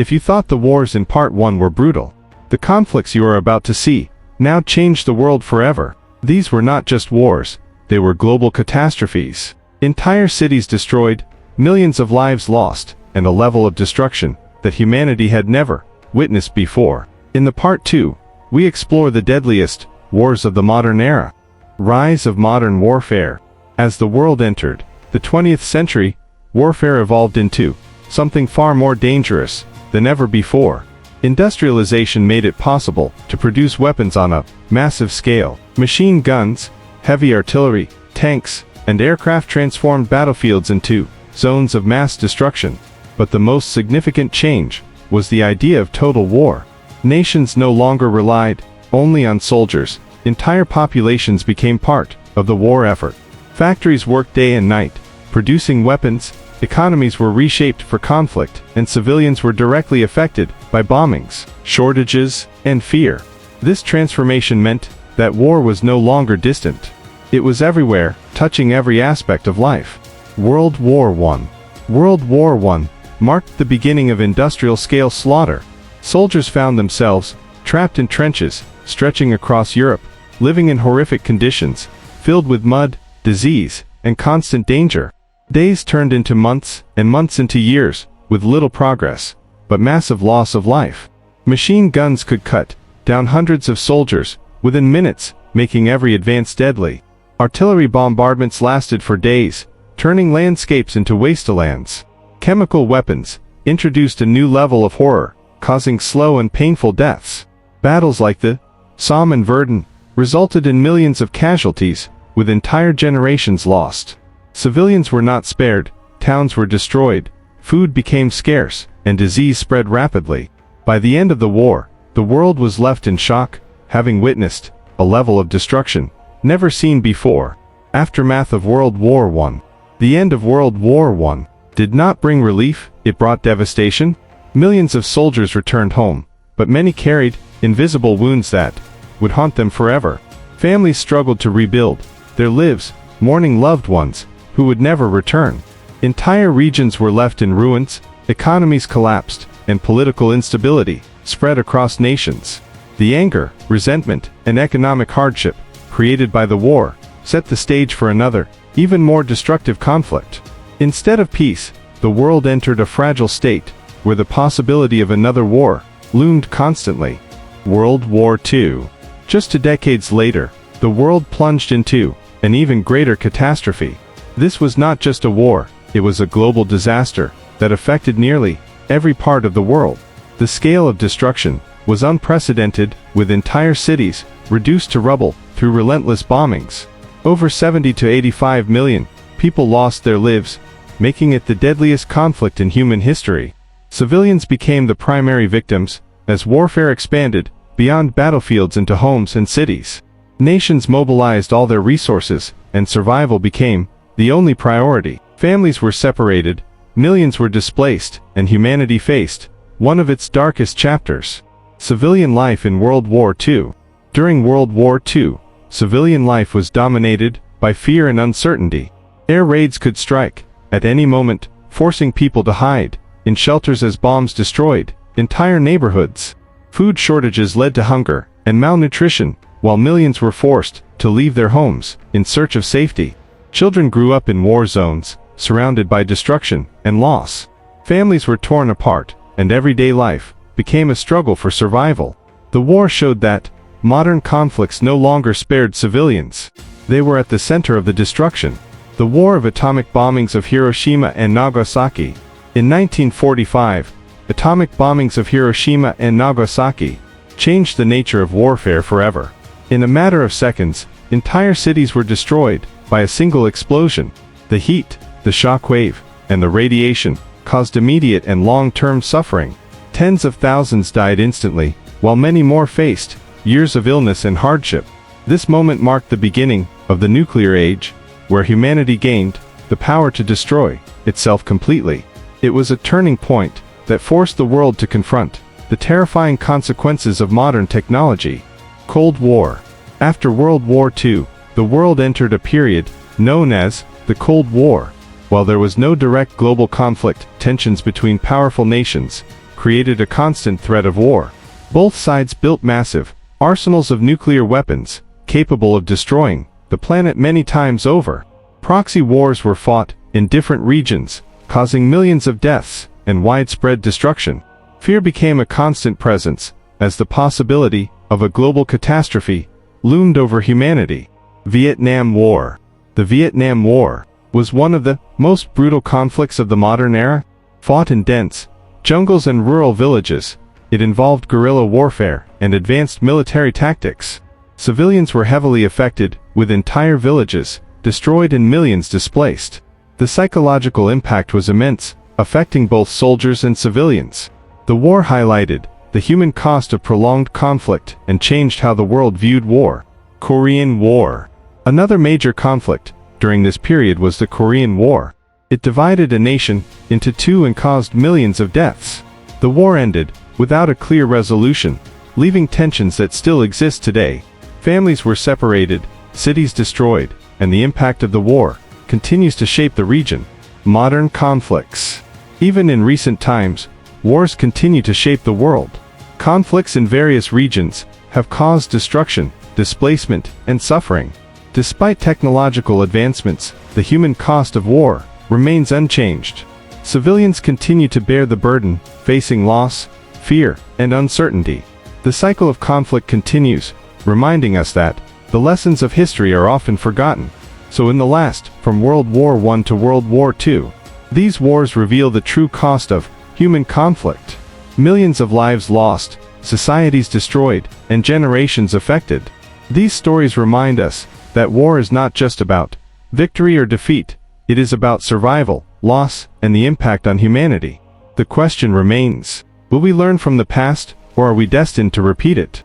If you thought the wars in Part 1 were brutal, the conflicts you are about to see now change the world forever. These were not just wars, they were global catastrophes. Entire cities destroyed, millions of lives lost, and a level of destruction that humanity had never witnessed before. In the Part 2, we explore the deadliest wars of the modern era. Rise of modern warfare. As the world entered the 20th century, warfare evolved into something far more dangerous than ever before. Industrialization made it possible to produce weapons on a massive scale. Machine guns, heavy artillery, tanks, and aircraft transformed battlefields into zones of mass destruction. But the most significant change was the idea of total war. Nations no longer relied only on soldiers. Entire populations became part of the war effort. Factories worked day and night, producing weapons, economies were reshaped for conflict, and civilians were directly affected by bombings, shortages, and fear. This transformation meant that war was no longer distant. It was everywhere, touching every aspect of life. World War I. World War I marked the beginning of industrial-scale slaughter. Soldiers found themselves trapped in trenches, stretching across Europe, living in horrific conditions, filled with mud, disease, and constant danger. Days turned into months, and months into years, with little progress, but massive loss of life. Machine guns could cut down hundreds of soldiers within minutes, making every advance deadly. Artillery bombardments lasted for days, turning landscapes into wastelands. Chemical weapons introduced a new level of horror, causing slow and painful deaths. Battles like the Somme and Verdun resulted in millions of casualties, with entire generations lost. Civilians were not spared, towns were destroyed, food became scarce, and disease spread rapidly. By the end of the war, the world was left in shock, having witnessed a level of destruction never seen before. Aftermath of World War I. The end of World War I did not bring relief, it brought devastation. Millions of soldiers returned home, but many carried invisible wounds that would haunt them forever. Families struggled to rebuild their lives, mourning loved ones who would never return. Entire regions were left in ruins, economies collapsed, and political instability spread across nations. The anger, resentment, and economic hardship created by the war set the stage for another, even more destructive conflict. Instead of peace, the world entered a fragile state, where the possibility of another war loomed constantly. World War II. Just 2 decades later, the world plunged into an even greater catastrophe. This was not just a war, it was a global disaster that affected nearly every part of the world. The scale of destruction was unprecedented, with entire cities reduced to rubble through relentless bombings. Over 70 to 85 million people lost their lives, making it the deadliest conflict in human history. Civilians became the primary victims, as warfare expanded beyond battlefields into homes and cities. Nations mobilized all their resources, and survival became the only priority. Families were separated, millions were displaced, and humanity faced one of its darkest chapters. Civilian life in World War II. During World War II, civilian life was dominated by fear and uncertainty. Air raids could strike at any moment, forcing people to hide in shelters as bombs destroyed entire neighborhoods. Food shortages led to hunger and malnutrition, while millions were forced to leave their homes in search of safety. Children grew up in war zones, surrounded by destruction and loss. Families were torn apart, and everyday life became a struggle for survival. The war showed that modern conflicts no longer spared civilians. They were at the center of the destruction. The War of Atomic Bombings of Hiroshima and Nagasaki. In 1945, atomic bombings of Hiroshima and Nagasaki changed the nature of warfare forever. In a matter of seconds, entire cities were destroyed by a single explosion. The heat, the shockwave, and the radiation caused immediate and long-term suffering. Tens of thousands died instantly, while many more faced years of illness and hardship. This moment marked the beginning of the nuclear age, where humanity gained the power to destroy itself completely. It was a turning point that forced the world to confront the terrifying consequences of modern technology. Cold War. After World War II, the world entered a period known as the Cold War. While there was no direct global conflict, tensions between powerful nations created a constant threat of war. Both sides built massive arsenals of nuclear weapons, capable of destroying the planet many times over. Proxy wars were fought in different regions, causing millions of deaths and widespread destruction. Fear became a constant presence, as the possibility of a global catastrophe loomed over humanity. Vietnam War. The Vietnam War was one of the most brutal conflicts of the modern era. Fought in dense jungles and rural villages, it involved guerrilla warfare and advanced military tactics. Civilians were heavily affected, with entire villages destroyed and millions displaced. The psychological impact was immense, affecting both soldiers and civilians. The war highlighted the human cost of prolonged conflict and changed how the world viewed war. Korean War. Another major conflict during this period was the Korean War. It divided a nation into two and caused millions of deaths. The war ended without a clear resolution, leaving tensions that still exist today. Families were separated, cities destroyed, and the impact of the war continues to shape the region. Modern conflicts. Even in recent times, wars continue to shape the world. Conflicts in various regions have caused destruction, displacement, and suffering. Despite technological advancements, the human cost of war remains unchanged. Civilians continue to bear the burden, facing loss, fear, and uncertainty. The cycle of conflict continues, reminding us that the lessons of history are often forgotten. So in the last, from World War I to World War II, these wars reveal the true cost of human conflict. Millions of lives lost, societies destroyed, and generations affected. These stories remind us that war is not just about victory or defeat, it is about survival, loss, and the impact on humanity. The question remains, will we learn from the past, or are we destined to repeat it?